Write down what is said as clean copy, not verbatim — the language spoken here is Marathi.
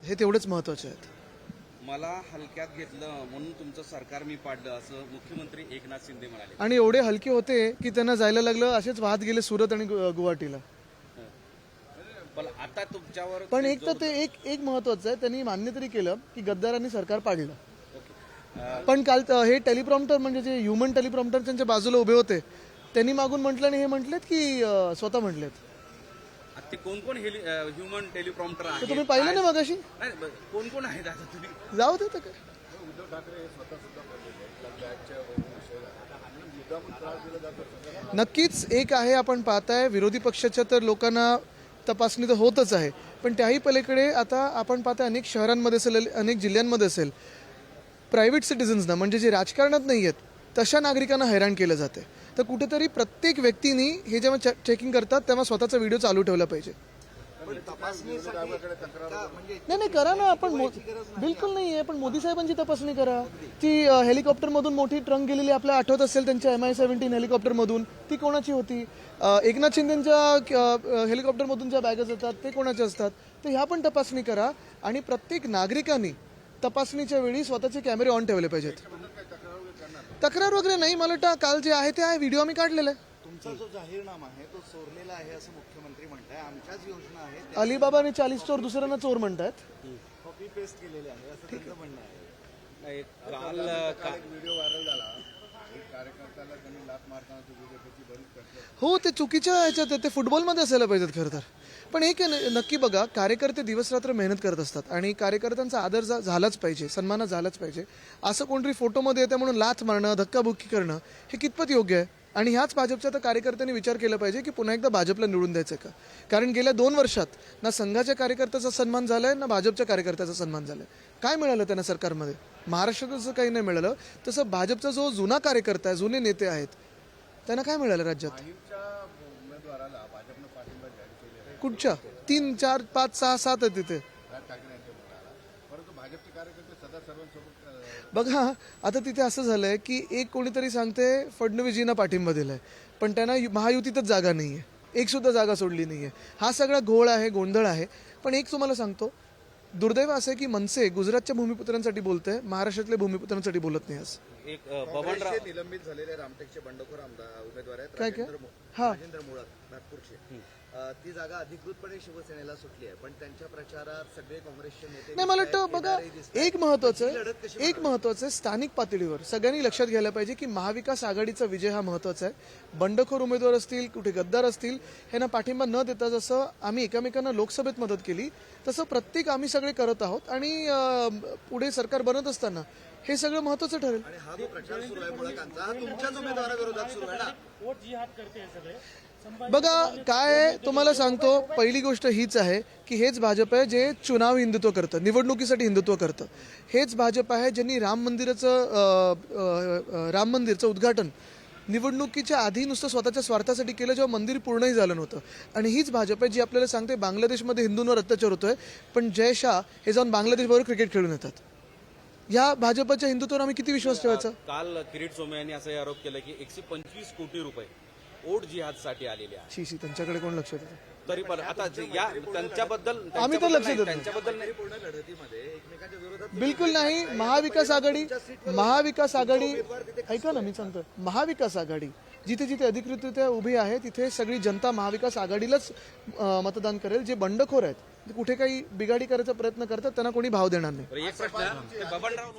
हे तेवढेच महत्त्वाचे आहेत. मला हलक्यात घेतलं म्हणून तुमचं सरकार मी पाडलं असं मुख्यमंत्री एकनाथ शिंदे म्हणाले. आणि एवढे हलके होते की त्यांना जायला लागलं, असेच वाहत गेले सुरत आणि गुवाहाटीला. पण आता तुमच्यावर पण एक तर ते एक महत्वाचं आहे, त्यांनी मान्य तरी केलं की गद्दारांनी सरकार पाडलं. पण काल हे टेलिप्रॉम्प्टर म्हणजे जे ह्युमन टेलिप्रॉम्प्टर त्यांच्या बाजूला उभे होते, त्यांनी मागून म्हटलं आणि हे म्हटलेत की स्वतः म्हटलेत. ते कोण कोण ह्युमन टेलिप्रॉम्प्टर आहे तुम्ही पाहिलं ना मगाशी. कोण कोण आहेत आता तुम्ही जाऊ दे तर काय. नक्कीच एक आहे, आपण पाहताय विरोधी पक्षाच्या तर लोकांना तपासणी तर होतच आहे, पण त्याही पलीकडे आता आपण पाहताय अनेक शहरांमध्ये असेल, अनेक जिल्ह्यांमध्ये असेल, प्रायव्हेट सिटिझन्सना म्हणजे जे राजकारणात नाही आहेत तशा नागरिकांना हैराण केलं जाते. तर कुठेतरी प्रत्येक व्यक्तीने हे जेव्हा चेकिंग करतात तेव्हा स्वतःचा व्हिडिओ चालू ठेवला पाहिजे. नाही करा ना, आपण बिलकुल नाही आहे, पण मोदी साहेबांची तपासणी करा. ती हेलिकॉप्टरमधून मोठी ट्रंक गेलेली आपल्याला आठवत असेल, त्यांच्या MI-17 हेलिकॉप्टरमधून, ती कोणाची होती? एकनाथ शिंदेच्या हेलिकॉप्टरमधून ज्या बॅगेज येतात ते कोणाचे असतात? तर ह्या पण तपासणी करा. आणि प्रत्येक नागरिकांनी तपासणीच्या वेळी स्वतःचे कॅमेरे ऑन ठेवले पाहिजेत. तक्रार वगैरे नाही, मला वाटतं काल जे आहे ते आहे, व्हिडिओ आम्ही काढलेला आहे. तुमचा जो जाहीरनामा आहे तो चोरलेला आहे असं मुख्यमंत्री म्हणताय. आमच्याच योजना आहेत अलिबाबाने 40 चोर दुसऱ्यांना चोर म्हणतात. कॉपी पेस्ट केलेले आहे असं त्यांचं म्हणणं आहे. काल व्हिडिओ व्हायरल झाला, कार्यकर्त्याला त्यांनी लात मारताना व्हिडिओ त्याची बरीच चर्चा. हो, ते चुकीच्या ह्याच्यात ते फुटबॉलमध्ये असायला पाहिजेत खरं तर. पण एक नक्की बघा, कार्यकर्ते दिवसरात्र मेहनत करत असतात आणि कार्यकर्त्यांचा आदर झालाच पाहिजे, सन्मान झालाच पाहिजे. असं कोणतरी फोटोमध्ये येतं म्हणून लाथ मारणं, धक्काबुक्की करणं हे कितपत योग्य आहे? आणि ह्याच भाजपच्या तर कार्यकर्त्यांनी विचार केला पाहिजे की पुन्हा एकदा भाजपला निवडून द्यायचं का. कारण गेल्या 2 वर्षात ना संघाच्या कार्यकर्त्याचा सन्मान झालाय ना भाजपच्या कार्यकर्त्याचा सन्मान झालाय. काय मिळालं त्यांना सरकारमध्ये? महाराष्ट्रात जसं काही नाही मिळालं तसं भाजपचा जो जुना कार्यकर्ता आहे, जुने नेते आहेत, त्यांना काय मिळालं राज्यात? उमेदवाराला भाजपनं पाठिंबा जाहीर केलेला आहे. कुठच्या 3, 4, 5, 6, 7 आहे तिथे. राज ठाकरे यांच्या मुलाला, परंतु भाजपचे कार्यकर्ते सदा सर्वांसोबत बघा, आता तिथे असं झालंय की एक कोणीतरी सांगते फडणवीसजींना पाठिंबा दिलाय, पण त्यांना महायुतीतच जागा नाहीये, एक सुद्धा जागा सोडली नाहीये. हा सगळा घोळ आहे, गोंधळ आहे. पण एक तुम्हाला सांगतो, दुर्दैव असं आहे की मनसे गुजरातच्या भूमिपुत्रांसाठी बोलते, महाराष्ट्रातल्या भूमिपुत्रांसाठी बोलत नाही. आज एक बबनराव निलंबित झालेले रामटेकचे बंडखोर उमेदवार आहेत काय हा राजेंद्र मुळात नागपूरचे. ती जागा अधिकृतपणे शिवसेनेला सुटली आहे, पण त्यांच्या प्रचारात सगळे काँग्रेसचे नेते नाही, मला वाटतं बघा, एक महत्वाचं आहे स्थानिक पातळीवर सगळ्यांनी लक्षात घ्यायला पाहिजे की महाविकास आघाडीचा विजय हा महत्वाचा आहे. बंडखोर उमेदवार असतील, कुठे गद्दार असतील, ह्यांना पाठिंबा न देता जसं आम्ही एकमेकांना लोकसभेत मदत केली तसं प्रत्येक आम्ही सगळे करत आहोत. आणि पुढे सरकार बनत असताना हे सगळं महत्वाचं ठरेल. आणि हा जो प्रचार सुरू आहे मुळांचा, हा तुमच्याच उमेदवाराविरोधात सुरू आहे ना. बघा काय आहे, तुम्हाला सांगतो, पहिली गोष्ट हीच आहे की हेच भाजप आहे जे चुनाव हिंदुत्व करतं, निवडणुकीसाठी हिंदुत्व करतं. हेच भाजप आहे ज्यांनी राम मंदिरचं उद्घाटन निवडणुकीच्या आधी नुसतं स्वतःच्या स्वार्थासाठी केलं, जेव्हा मंदिर पूर्णही झालं नव्हतं. आणि हीच भाजप आहे जी आपल्याला सांगते बांगलादेशमध्ये हिंदूंवर अत्याचार होतोय, पण जय शाह हे जाऊन बांगलादेशबरोबर क्रिकेट खेळून येतात. या भाजपच्या हिंदुत्वावर आम्ही किती विश्वास ठेवायचा? काल किरीट सोमय्या यांनी असाही आरोप केला की 125 कोटी रुपये ओट जिहादसाठी आलेले आहेत. शी त्यांच्याकडे कोण लक्ष देतं? तरी पण आता या त्यांच्याबद्दल आम्ही तर लक्ष देतो. त्यांच्याबद्दल नाही. पूर्ण लढतीमध्ये एकमेकांच्या विरोधात बिलकुल नाही. महाविकास आघाडी ऐका ना, मी सांगतो, महाविकास आघाडी जिथे जिथे अधिकृतरित्या उभी आहे तिथे सगळी जनता महाविकास आघाडीलाच मतदान करेल. जे बंडखोर आहेत, कुठे काही बिघाडी करायचा प्रयत्न करतात, त्यांना कोणी भाव देणार नाही. एक प्रश्न बबनराव